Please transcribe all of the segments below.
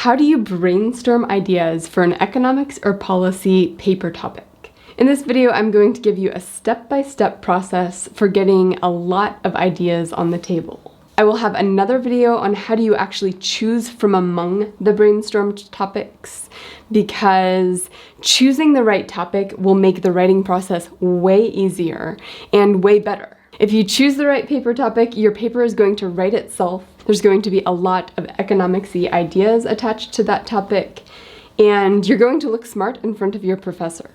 How do you brainstorm ideas for an economics or policy paper topic? In this video, I'm going to give you a step-by-step process for getting a lot of ideas on the table. I will have another video on how do you actually choose from among the brainstormed topics, because choosing the right topic will make the writing process way easier and way better. If you choose the right paper topic, your paper is going to write itself. There's going to be a lot of economics-y ideas attached to that topic, and you're going to look smart in front of your professor.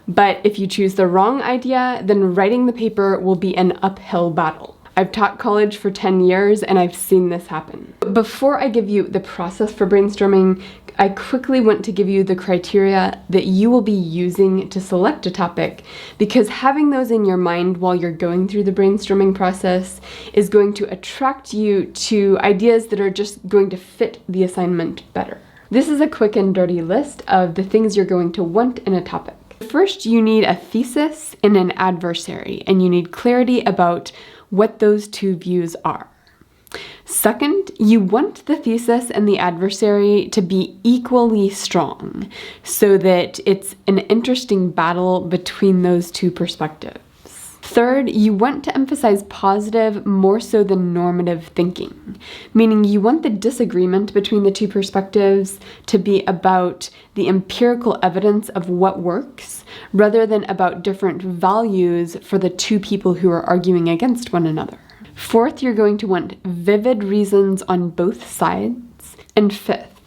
But if you choose the wrong idea, then writing the paper will be an uphill battle. I've taught college for 10 years and I've seen this happen. Before I give you the process for brainstorming, I quickly want to give you the criteria that you will be using to select a topic, because having those in your mind while you're going through the brainstorming process is going to attract you to ideas that are just going to fit the assignment better. This is a quick and dirty list of the things you're going to want in a topic. First, you need a thesis and an adversary, and you need clarity about what those two views are. Second, you want the thesis and the adversary to be equally strong so that it's an interesting battle between those two perspectives. Third, you want to emphasize positive more so than normative thinking, meaning you want the disagreement between the two perspectives to be about the empirical evidence of what works rather than about different values for the two people who are arguing against one another. Fourth, you're going to want vivid reasons on both sides. And fifth,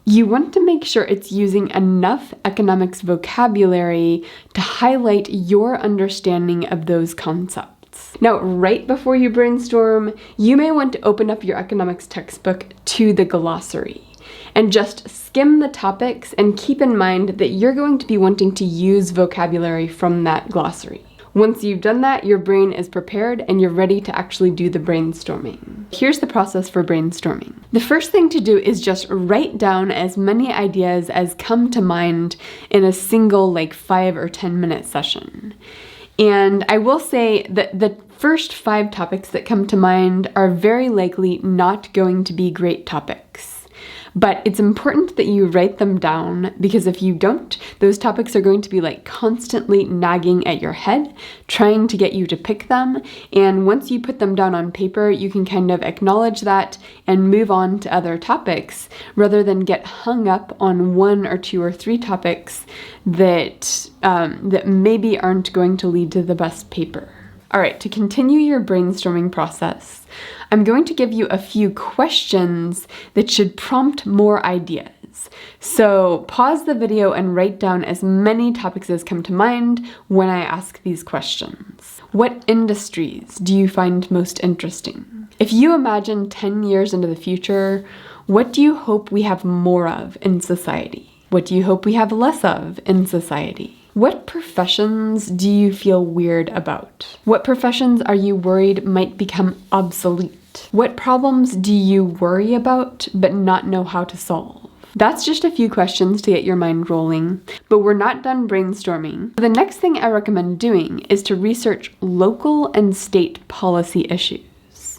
you want to make sure it's using enough economics vocabulary to highlight your understanding of those concepts. Now, right before you brainstorm, you may want to open up your economics textbook to the glossary and just skim the topics and keep in mind that you're going to be wanting to use vocabulary from that glossary. Once you've done that, your brain is prepared and you're ready to actually do the brainstorming. Here's the process for brainstorming. The first thing to do is just write down as many ideas as come to mind in a single 5 or 10 minute session. And I will say that the first 5 topics that come to mind are very likely not going to be great topics. But it's important that you write them down, because if you don't, those topics are going to be constantly nagging at your head, trying to get you to pick them. And once you put them down on paper, you can kind of acknowledge that and move on to other topics rather than get hung up on 1 or 2 or 3 topics that maybe aren't going to lead to the best paper. All right, to continue your brainstorming process, I'm going to give you a few questions that should prompt more ideas. So pause the video and write down as many topics as come to mind when I ask these questions. What industries do you find most interesting? If you imagine 10 years into the future, what do you hope we have more of in society? What do you hope we have less of in society? What professions do you feel weird about? What professions are you worried might become obsolete? What problems do you worry about but not know how to solve? That's just a few questions to get your mind rolling, but we're not done brainstorming. The next thing I recommend doing is to research local and state policy issues.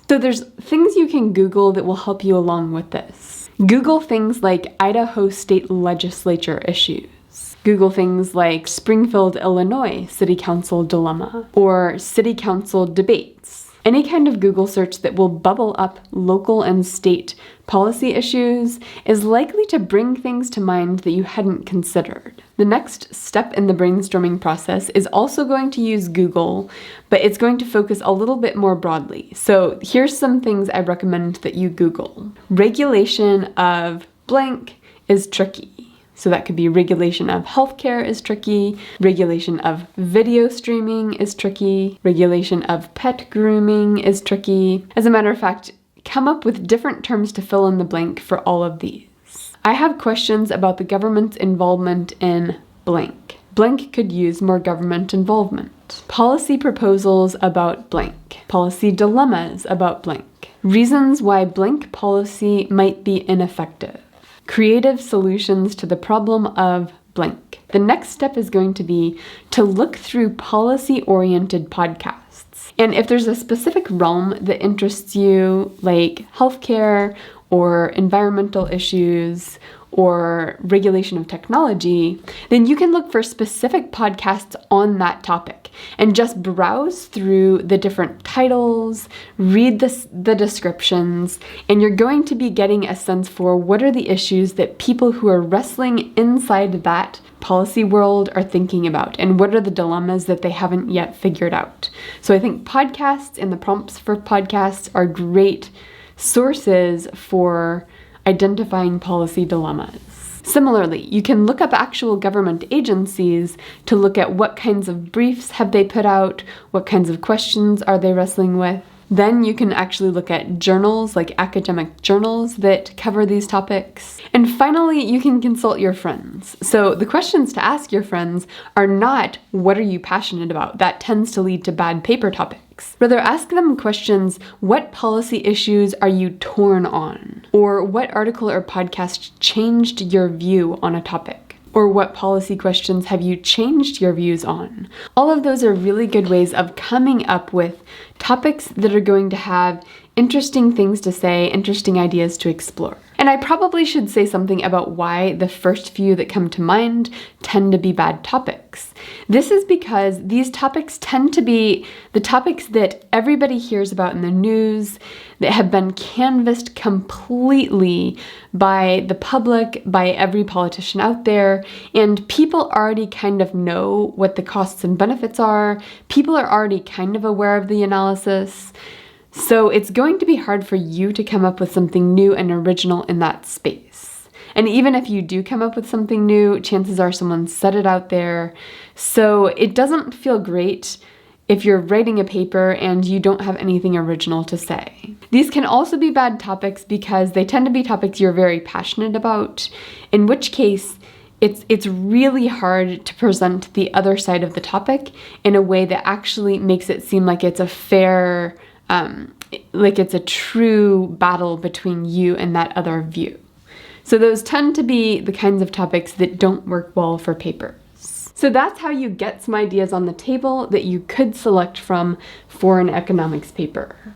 So there's things you can Google that will help you along with this. Google things like Idaho State Legislature issues. Google things like Springfield, Illinois City Council dilemma or City Council debates. Any kind of Google search that will bubble up local and state policy issues is likely to bring things to mind that you hadn't considered. The next step in the brainstorming process is also going to use Google, but it's going to focus a little bit more broadly. So here's some things I recommend that you Google. Regulation of blank is tricky. So that could be regulation of healthcare is tricky, regulation of video streaming is tricky, regulation of pet grooming is tricky. As a matter of fact, come up with different terms to fill in the blank for all of these. I have questions about the government's involvement in blank. Blank could use more government involvement. Policy proposals about blank. Policy dilemmas about blank. Reasons why blank policy might be ineffective. Creative solutions to the problem of blank. The next step is going to be to look through policy-oriented podcasts. And if there's a specific realm that interests you, like healthcare or environmental issues or regulation of technology, then you can look for specific podcasts on that topic and just browse through the different titles, read the descriptions, and you're going to be getting a sense for what are the issues that people who are wrestling inside that policy world are thinking about, and what are the dilemmas that they haven't yet figured out. So I think podcasts and the prompts for podcasts are great sources for identifying policy dilemmas. Similarly, you can look up actual government agencies to look at what kinds of briefs have they put out, what kinds of questions are they wrestling with. Then you can actually look at journals, like academic journals that cover these topics. And finally, you can consult your friends. So the questions to ask your friends are not, what are you passionate about? That tends to lead to bad paper topics. Rather, ask them questions, what policy issues are you torn on? Or what article or podcast changed your view on a topic? Or what policy questions have you changed your views on? All of those are really good ways of coming up with topics that are going to have interesting things to say, interesting ideas to explore. And I probably should say something about why the first few that come to mind tend to be bad topics. This is because these topics tend to be the topics that everybody hears about in the news, that have been canvassed completely by the public, by every politician out there, and people already kind of know what the costs and benefits are. People are already kind of aware of the analysis. So it's going to be hard for you to come up with something new and original in that space. And even if you do come up with something new, chances are someone said it out there. So it doesn't feel great if you're writing a paper and you don't have anything original to say. These can also be bad topics because they tend to be topics you're very passionate about, in which case it's really hard to present the other side of the topic in a way that actually makes it seem like it's a fair, like it's a true battle between you and that other view. So those tend to be the kinds of topics that don't work well for papers. So that's how you get some ideas on the table that you could select from for an economics paper.